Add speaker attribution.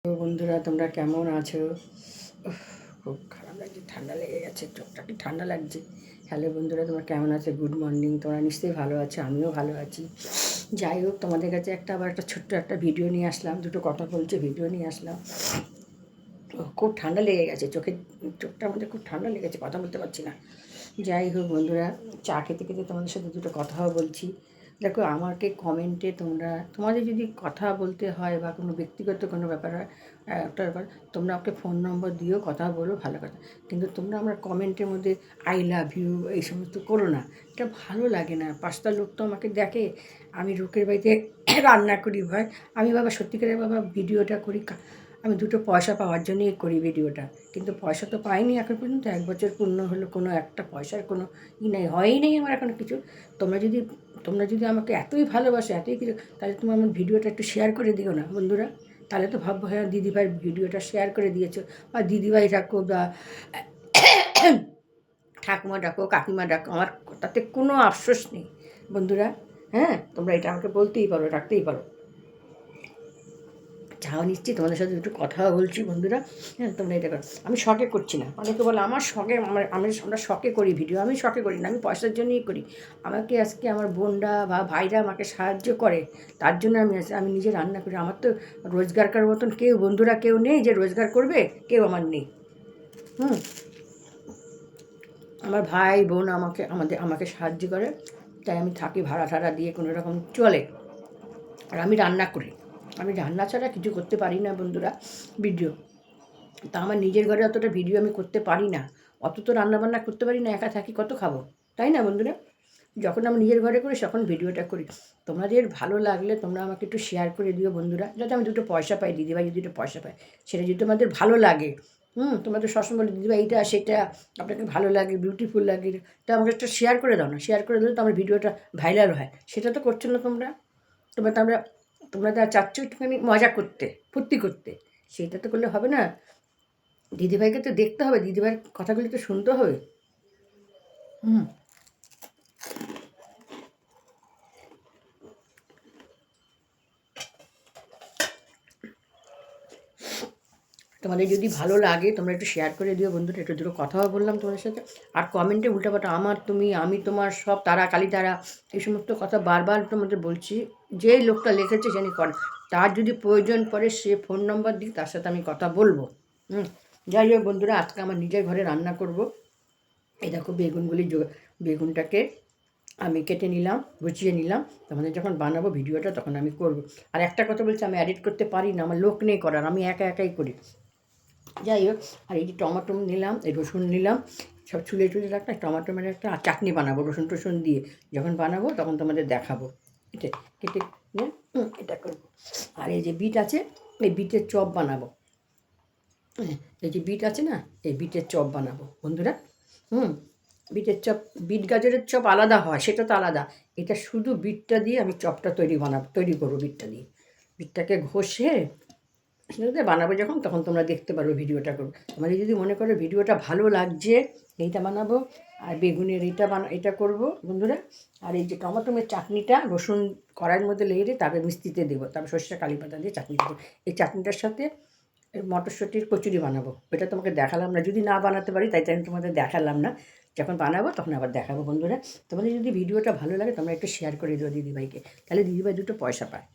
Speaker 1: তো বন্ধুরা তোমরা কেমন আছো? খুব খারাপ লাগছে, ঠান্ডা লেগে গেছে, চোখটা কি ঠান্ডা লাগছে। হ্যালো বন্ধুরা, তোমরা কেমন আছো? Good morning. তোমরা নিশ্চয়ই ভালো আছো, আমিও ভালো আছি। যাই হোক, তোমাদের কাছে আবার একটা ছোট্ট একটা ভিডিও নিয়ে আসলাম, দুটো কথা বলছে ভিডিও নিয়ে আসলাম। খুব ঠান্ডা লেগে গেছে, চোখটার মধ্যে খুব ঠান্ডা লেগেছে, কথা বলতে পারছি না। যাই হোক বন্ধুরা, চা খেতে খেতে তোমাদের সাথে দুটো কথাও বলছি। দেখো, আমাকে কমেন্টে তোমাদের যদি কথা বলতে হয় বা কোনো ব্যক্তিগত কোনো ব্যাপার হয়, একটা ব্যাপার, তোমরা আমাকে ফোন নম্বর দিয়েও কথা বলো, ভালো কথা। কিন্তু তোমরা আমার কমেন্টের মধ্যে আই লাভ ইউ এই সমস্ত করো না, এটা ভালো লাগে না। পাঁচটা লোক তো আমাকে দেখে, আমি লোকের বাড়িতে রান্না করি ভাই। আমি বাবা সত্যিকারের বাবা ভিডিওটা করি, আমি দুটো পয়সা পাওয়ার জন্যই করি ভিডিওটা। কিন্তু পয়সা তো পাইনি এখন পর্যন্ত, 1 বছর পূর্ণ হলো, কোনো একটা পয়সার কোনো নেই, হয়ই নেই আমার এখন কিছু। তোমরা যদি আমাকে এতই ভালোবাসো, এতই কিছু, তাহলে তুমি আমার ভিডিওটা একটু শেয়ার করে দিও না বন্ধুরা। তাহলে তো ভাববো হ্যাঁ দিদিভাইয়ের ভিডিওটা শেয়ার করে দিয়েছো। বা দিদিভাই ডাকো বা ঠাকুমা ডাকো, কাকিমা ডাকো, আমার তাতে কোনো আফসোস নেই বন্ধুরা। হ্যাঁ, তোমরা এটা আমাকে বলতেই পারো, রাখতেই পারো। চাও নিচ্ছি, তোমাদের সাথে একটু কথাও বলছি বন্ধুরা। হ্যাঁ, তোমরা এটা করো, আমি শখে করছি না। অনেকে বলে আমার শখে, আমরা শখে করি ভিডিও। আমি শখে করি না, আমি পয়সার জন্যই করি। আমাকে আজকে আমার বোনরা বা ভাইরা আমাকে সাহায্য করে, তার জন্য আমি নিজে রান্না করি। আমার তো রোজগার করার মতন কেউ বন্ধুরা কেউ নেই যে রোজগার করবে, কেউ আমার নেই। আমার ভাই বোন আমাকে সাহায্য করে, তাই আমি থাকি, ভাড়া ঠাড়া দিয়ে কোনো রকম চলে। আর আমি রান্না করি, আমি রান্না ছাড়া কিছু করতে পারি না বন্ধুরা ভিডিও। তা আমার নিজের ঘরে অতটা ভিডিও আমি করতে পারি না, অত তো রান্নাবান্না করতে পারি না, একা থাকি, কত খাবো, তাই না বন্ধুরা? যখন আমি নিজের ঘরে করি তখন ভিডিওটা করি। তোমাদের ভালো লাগলে তোমরা আমাকে একটু শেয়ার করে দিও বন্ধুরা, যাতে আমি দুটো পয়সা পাই, দিদিভাই যদি দুটো পয়সা পাই, সেটা যদি তোমাদের ভালো লাগে। তোমাদের সবসময় বলে দিদিভাই এইটা সেটা আপনাকে ভালো লাগে, বিউটিফুল লাগে, তো আমাকে একটা শেয়ার করে দাও না। শেয়ার করে দিলে তো আমার ভিডিওটা ভাইরাল হয়, সেটা তো করছো না তোমরা। তোমরা তো চাচ্ছ একটুখানি মজা করতে, ফুর্তি করতে, সেটা তো করলে হবে না। দিদিভাইকে তো দেখতে হবে, দিদিভাইয়ের কথাগুলি তো শুনতে হবে। হুম তোমাদের যদি ভালো লাগে তোমরা একটু শেয়ার করে দিও বন্ধুরা, একটু দুটো কথাও বললাম তোমাদের সাথে। আর কমেন্টে উল্টাপাল্টা আমার, তুমি, আমি, তোমার, সব, তারা, কালী তারা, এই সমস্ত কথা বারবার তোমাদের বলছি। যেই লোকটা লিখেছে জানি কর, তার যদি প্রয়োজন পড়ে সে ফোন নম্বর দিই, তার সাথে আমি কথা বলবো। যাই হোক বন্ধুরা, আজকে আমার নিজের ঘরে রান্না করব। এই দেখো বেগুনটাকে আমি কেটে নিলাম, গুছিয়ে নিলাম। তোমাদের যখন বানাবো ভিডিওটা তখন আমি করব। আর একটা কথা বলছি, আমি এডিট করতে পারি না, আমার লোক নেই করার, আমি একা একাই করি। যাই হোক, আর এই যে টমেটো নিলাম, এই রসুন নিলাম, সব ছুলে রাখলাম। টমেটো মানে একটা চাটনি বানাবো রসুন টসুন দিয়ে, যখন বানাবো তখন তোমাদের দেখাবো। এটা কেটে নিয়ে এটা করবো। আর এই যে বিট আছে, এই বিটের চপ বানাবো। এই যে বিট আছে না, এই বিটের চপ বানাবো বন্ধুরা। বিটের চপ, বিট গাজরের চপ আলাদা হয়, সেটা তো আলাদা। এটা শুধু বিটটা দিয়ে আমি চপটা তৈরি করবো। বিটটা দিয়ে, বিটটাকে ঘষে সেটাতে বানাবো যখন, তখন তোমরা দেখতে পারবে ভিডিওটা করবো। তোমাদের যদি মনে করো ভিডিওটা ভালো লাগছে, এইটা বানাবো। আর বেগুনের এটা করব বন্ধুরা। আর এই যে টমেটোমের চাটনিটা রসুন কড়াইয়ের মধ্যে লেগে তারপরে মিষ্টিতে দেবো, তারপর সর্ষে কালী পাতা দিয়ে চাটনি দেবো। এই চাটনিটার সাথে মটরশুঁটির কচুরি বানাবো। এটা তোমাকে দেখালাম না, যদি না বানাতে পারি তাই আমি তোমাদের দেখালাম না। যখন বানাবো তখন আবার দেখাবো বন্ধুরা। তোমাদের যদি ভিডিওটা ভালো লাগে তোমরা একটু শেয়ার করে দিও দিদিভাইকে, তাহলে দিদিভাই দুটো পয়সা পায়।